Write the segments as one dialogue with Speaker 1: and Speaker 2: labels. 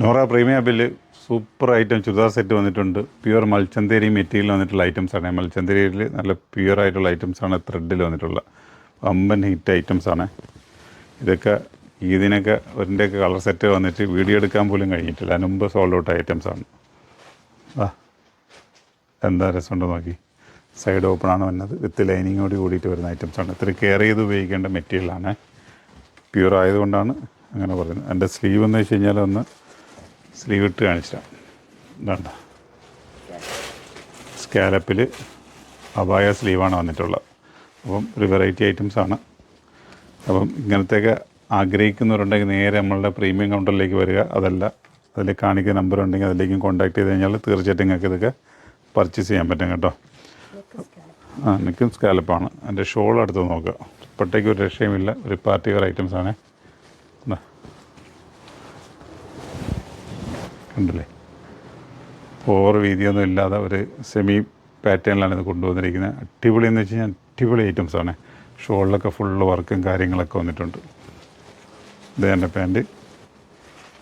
Speaker 1: Nora premium bill super item churidar set വന്നിട്ടുണ്ട്. Pure മൽച്ചന്തേരി material വന്നിട്ടുള്ള ഐറ്റംസാണ്. മൽച്ചന്തേരിയിൽ നല്ല പ്യുവർ ആയിട്ടുള്ള ഐറ്റംസാണ് ത്രെഡിൽ വന്നിട്ടുള്ള വമ്പൻ ഹിറ്റ് ഐറ്റംസാണ്. ഇതൊക്കെ ഇതിനൊക്കെ ഒരിൻ്റെയൊക്കെ കളർ സെറ്റ് വന്നിട്ട് വീഡിയോ എടുക്കാൻ പോലും കഴിഞ്ഞിട്ടില്ല. അതിന് മുമ്പ് സോൾഡ് ഔട്ട് ഐറ്റംസാണ്. എന്താ രസമുണ്ട് നോക്കി. സൈഡ് ഓപ്പണാണ് വന്നത്. വിത്ത് ലൈനിങ്ങോട് കൂടിയിട്ട് വരുന്ന ഐറ്റംസാണ്. ഇത്ര കെയർ ചെയ്ത് ഉപയോഗിക്കേണ്ട മെറ്റീരിയലാണ്. പ്യുവർ ആയതുകൊണ്ടാണ് അങ്ങനെ പറയുന്നത്. എൻ്റെ സ്ലീവ് എന്ന് വെച്ച് കഴിഞ്ഞാൽ ഒന്ന് സ്ലീവ് ഇട്ട് കാണിച്ചാൽ ഇതാണ്ട സ്കാലപ്പിൽ അബായ സ്ലീവാണ് വന്നിട്ടുള്ളത്. അപ്പം ഒരു വെറൈറ്റി ഐറ്റംസാണ്. അപ്പം ഇങ്ങനത്തെയൊക്കെ ആഗ്രഹിക്കുന്നവരുണ്ടെങ്കിൽ നേരെ നമ്മളുടെ പ്രീമിയം കൗണ്ടറിലേക്ക് വരിക. അതല്ല അതിൽ കാണിക്കുന്ന നമ്പർ ഉണ്ടെങ്കിൽ അതിലേക്കും കോൺടാക്ട് ചെയ്ത് കഴിഞ്ഞാൽ തീർച്ചയായിട്ടും നിങ്ങൾക്ക് ഇതൊക്കെ പർച്ചേസ് ചെയ്യാൻ പറ്റും കേട്ടോ. നിൽക്കും സ്കാലപ്പാണ്. എൻ്റെ ഷോൾ എടുത്ത് നോക്കുക. ഇപ്പോഴത്തേക്ക് ഒരു രക്ഷയുമില്ല. ഒരു പാർട്ടി വെയർ ഐറ്റംസാണ്. കണ്ടില്ലേ, ഓവർ വീതിയൊന്നും ഇല്ലാതെ ഒരു സെമി പാറ്റേണിലാണ് ഇത് കൊണ്ടുവന്നിരിക്കുന്നത്. അടിപൊളി എന്ന് വെച്ച് കഴിഞ്ഞാൽ അടിപൊളി ഐറ്റംസാണ്. ഷോളിലൊക്കെ ഫുള്ള് വർക്കും കാര്യങ്ങളൊക്കെ വന്നിട്ടുണ്ട്. ഇത് എൻ്റെ പാൻറ്റ്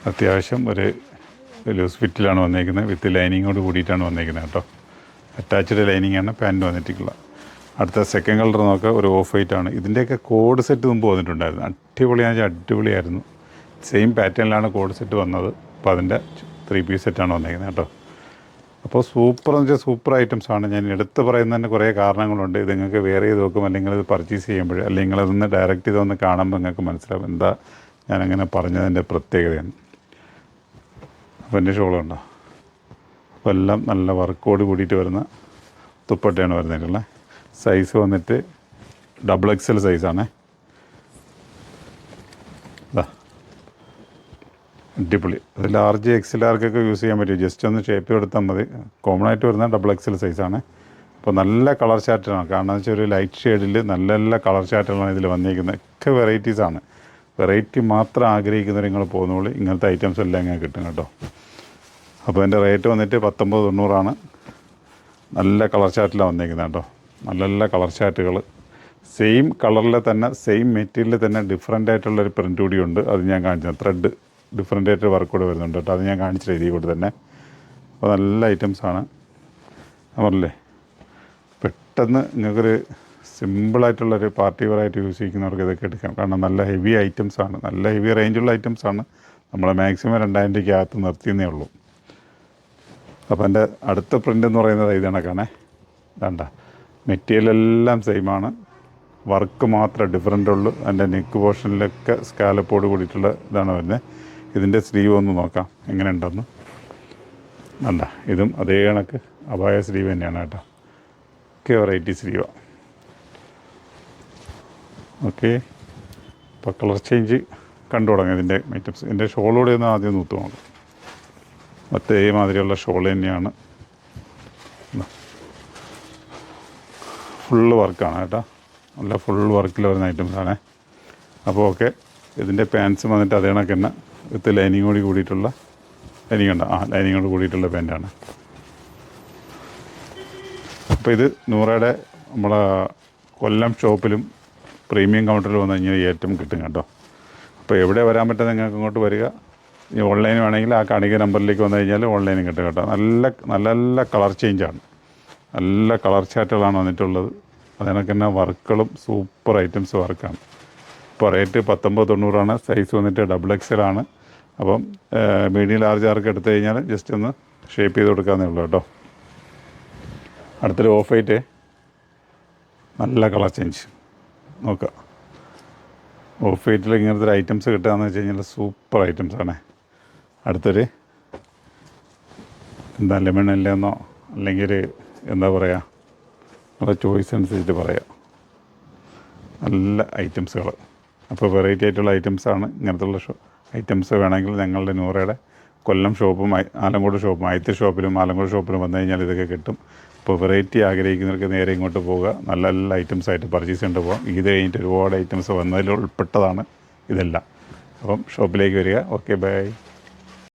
Speaker 1: അത്യാവശ്യം ഒരു ലൂസ് ഫിറ്റിലാണ് വന്നിരിക്കുന്നത്. വിത്ത് ലൈനിങ്ങോട് കൂടിയിട്ടാണ് വന്നിരിക്കുന്നത് കേട്ടോ. അറ്റാച്ച്ഡ് ലൈനിങ്ങാണ് പാൻറ്റ് വന്നിട്ടുള്ളത്. അടുത്ത സെക്കൻഡ് കളർ നോക്കുക. ഒരു ഓഫ് വൈറ്റ് ആണ്. ഇതിൻ്റെയൊക്കെ കോഡ് സെറ്റ് മുമ്പ് വന്നിട്ടുണ്ടായിരുന്നു. അടിപൊളിയാണെന്ന് വെച്ചാൽ അടിപൊളിയായിരുന്നു. സെയിം പാറ്റേണിലാണ് കോഡ് സെറ്റ് വന്നത്. അപ്പോൾ അതിൻ്റെ 3 പീസ് സെറ്റാണ് വന്നിരിക്കുന്നത് കേട്ടോ. അപ്പോൾ സൂപ്പർ എന്ന് വെച്ചാൽ സൂപ്പർ ഐറ്റംസാണ്. ഞാൻ എടുത്ത് പറയുന്നതിന് കുറേ കാരണങ്ങളുണ്ട്. ഇത് നിങ്ങൾക്ക് വേറെ ചെയ്ത് നോക്കും, അല്ലെങ്കിൽ ഇത് പർച്ചേസ് ചെയ്യുമ്പോൾ, അല്ലെങ്കിൽ അതൊന്ന് ഡയറക്റ്റ് ചെയ്തൊന്ന് കാണുമ്പോൾ നിങ്ങൾക്ക് മനസ്സിലാവും എന്താ ഞാനങ്ങനെ പറഞ്ഞതിൻ്റെ പ്രത്യേകതയാണ്. അപ്പോൾ എൻ്റെ ഷോളുണ്ടോ. അപ്പോൾ എല്ലാം നല്ല വർക്കോട് കൂടിയിട്ട് വരുന്ന തുപ്പട്ടയാണ് വരുന്നതിനുള്ള. സൈസ് വന്നിട്ട് XXL സൈസാണ്. അടിപൊളി. അത് ലാർജ് XLRക്കൊക്കെ യൂസ് ചെയ്യാൻ പറ്റും. ജസ്റ്റ് ഒന്ന് ഷേപ്പ് കൊടുത്താൽ മതി. കോമൺ ആയിട്ട് വരുന്ന XXL സൈസാണ്. അപ്പോൾ നല്ല കളർ ചാർട്ടാണ്. കാരണം എന്ന് വെച്ചാൽ ഒരു ലൈറ്റ് ഷെയ്ഡിൽ നല്ല നല്ല കളർ ചാർട്ടുകളാണ് ഇതിൽ വന്നിരിക്കുന്നത്. ഒക്കെ വെറൈറ്റീസാണ്. വെറൈറ്റി മാത്രം ആഗ്രഹിക്കുന്നവർ നിങ്ങൾ പോകുന്നോളൂ. ഇങ്ങനത്തെ ഐറ്റംസ് എല്ലാം ഇങ്ങനെ കിട്ടും കേട്ടോ. അപ്പോൾ എൻ്റെ റേറ്റ് വന്നിട്ട് 1990 നല്ല കളർ ചാർട്ടിലാണ് വന്നിരിക്കുന്നത് കേട്ടോ. നല്ല നല്ല കളർ ചാർട്ടുകൾ സെയിം കളറിൽ തന്നെ സെയിം മെറ്റീരിയലിൽ തന്നെ ഡിഫറൻ്റ് ആയിട്ടുള്ളൊരു പ്രിൻ്റ് കൂടിയുണ്ട്. അത് ഞാൻ കാണിച്ചത് ത്രെഡ് ഡിഫറൻ്റ് ആയിട്ട് വർക്ക് കൂടെ വരുന്നുണ്ട് കേട്ടോ. അത് ഞാൻ കാണിച്ച രീതി കൂടെ തന്നെ. അപ്പോൾ നല്ല ഐറ്റംസാണ്. പറഞ്ഞില്ലേ, പെട്ടെന്ന് നിങ്ങൾക്കൊരു സിമ്പിളായിട്ടുള്ളൊരു പാർട്ടി വെയറായിട്ട് യൂസ് ചെയ്യുന്നവർക്ക് ഇതൊക്കെ എടുക്കാം. കാരണം നല്ല ഹെവി ഐറ്റംസാണ്. നല്ല ഹെവി റേഞ്ചുള്ള ഐറ്റംസാണ്. നമ്മൾ മാക്സിമം 2000 രൂപയ്ക്കകത്ത് നിർത്തിയെന്നേ ഉള്ളൂ. അപ്പോൾ എൻ്റെ അടുത്ത പ്രിൻ്റ് എന്ന് പറയുന്നത് ഇത് കണക്കാണേ. വേണ്ട, മെറ്റീരിയലെല്ലാം സെയിമാണ്. വർക്ക് മാത്രമേ ഡിഫറൻ്റ് ഉള്ളൂ. എൻ്റെ നെക്ക് പോർഷനിലൊക്കെ സ്കാലപ്പോട് കൂടിയിട്ടുള്ള ഇതാണ് വരുന്നത്. ഇതിൻ്റെ സ്ലീവ് ഒന്ന് നോക്കാം എങ്ങനെ ഉണ്ടെന്ന്. വേണ്ട, ഇതും അതേ കണക്ക് അബായ സ്ലീവ് തന്നെയാണ് കേട്ടോ. ഒക്കെ വെറൈറ്റി സ്ലീവാണ്. ഓക്കെ, ഇപ്പോൾ കളർ ചേഞ്ച് കണ്ടു തുടങ്ങി ഇതിൻ്റെ ഐറ്റംസ്. ഇതിൻ്റെ ഷോളോടെ ഒന്ന് ആദ്യം നൂത്ത് നോക്കാം. മറ്റേ മാതിരിയുള്ള ഷോൾ തന്നെയാണ്. ഫുള്ള് വർക്കാണ് കേട്ടോ. നല്ല ഫുൾ വർക്കിൽ വരുന്ന ഐറ്റംസാണ്. അപ്പോൾ ഓക്കെ, ഇതിൻ്റെ പാൻറ്റ്സ് വന്നിട്ട് അതേ കണക്ക് തന്നെ വിത്ത് ലൈനിങ്ങോട് കൂടിയിട്ടുള്ള ലൈനിങ് ഉണ്ട്. ലൈനിങ്ങോട് കൂടിയിട്ടുള്ള പാൻറ്റാണ്. അപ്പോൾ ഇത് നൂറയുടെ നമ്മളെ കൊല്ലം ഷോപ്പിലും പ്രീമിയം കൗണ്ടറിൽ വന്നു കഴിഞ്ഞാൽ ഏറ്റവും കിട്ടും കേട്ടോ. അപ്പോൾ എവിടെ വരാൻ പറ്റുന്ന നിങ്ങൾക്ക് ഇങ്ങോട്ട് വരിക. ഈ ഓൺലൈൻ വേണമെങ്കിൽ ആ കാണിക്കുന്ന നമ്പറിലേക്ക് വന്നു കഴിഞ്ഞാൽ ഓൺലൈനും കിട്ടും കേട്ടോ. നല്ല നല്ല നല്ല കളർ ചേഞ്ചാണ്. നല്ല കളർ ചാർട്ടുകളാണ് വന്നിട്ടുള്ളത്. അതിനൊക്കെ തന്നെ വർക്കുകളും സൂപ്പർ ഐറ്റംസ് വർക്കാണ്. ഇപ്പോൾ റേറ്റ് 1990. സൈസ് വന്നിട്ട് XXL ആണ്. അപ്പം മീഡിയം ലാർജ് ആർക്ക് എടുത്തു കഴിഞ്ഞാൽ ജസ്റ്റ് ഒന്ന് ഷേപ്പ് ചെയ്ത് കൊടുക്കാമെന്നേ ഉള്ളൂ കേട്ടോ. അടുത്തൊരു ഓഫ് വൈറ്റ് നല്ല കളർ ചേഞ്ച് നോക്കുക. ഓഫ് വൈറ്റിൽ ഇങ്ങനത്തെ ഒരു ഐറ്റംസ് കിട്ടുകയെന്ന് വെച്ച് കഴിഞ്ഞാൽ സൂപ്പർ ഐറ്റംസാണ്. അടുത്തൊരു എന്താ ലെമൺ അല്ലെന്നോ അല്ലെങ്കിൽ എന്താ പറയുക, നമ്മുടെ ചോയ്സ് അനുസരിച്ചിട്ട് പറയാം. നല്ല ഐറ്റംസുകൾ. അപ്പോൾ വെറൈറ്റി ആയിട്ടുള്ള ഐറ്റംസാണ്. ഇങ്ങനത്തുള്ള ഐറ്റംസ് വേണമെങ്കിൽ ഞങ്ങളുടെ നൂറയുടെ കൊല്ലം ഷോപ്പും ആലങ്കോട് ഷോപ്പും ആദ്യത്തെ ഷോപ്പിലും ആലങ്കോട് ഷോപ്പിലും വന്നു കഴിഞ്ഞാൽ ഇതൊക്കെ കിട്ടും. അപ്പോൾ വെറൈറ്റി ആഗ്രഹിക്കുന്നവർക്ക് നേരെ ഇങ്ങോട്ട് പോവുക. നല്ല നല്ല ഐറ്റംസായിട്ട് പർച്ചേസ് ചെയ്യേണ്ടി പോകാം. ഇത് കഴിഞ്ഞിട്ട് ഒരുപാട് ഐറ്റംസ് വന്നതിൽ ഉൾപ്പെട്ടതാണ് ഇതെല്ലാം. അപ്പം ഷോപ്പിലേക്ക് വരിക. Okay, by.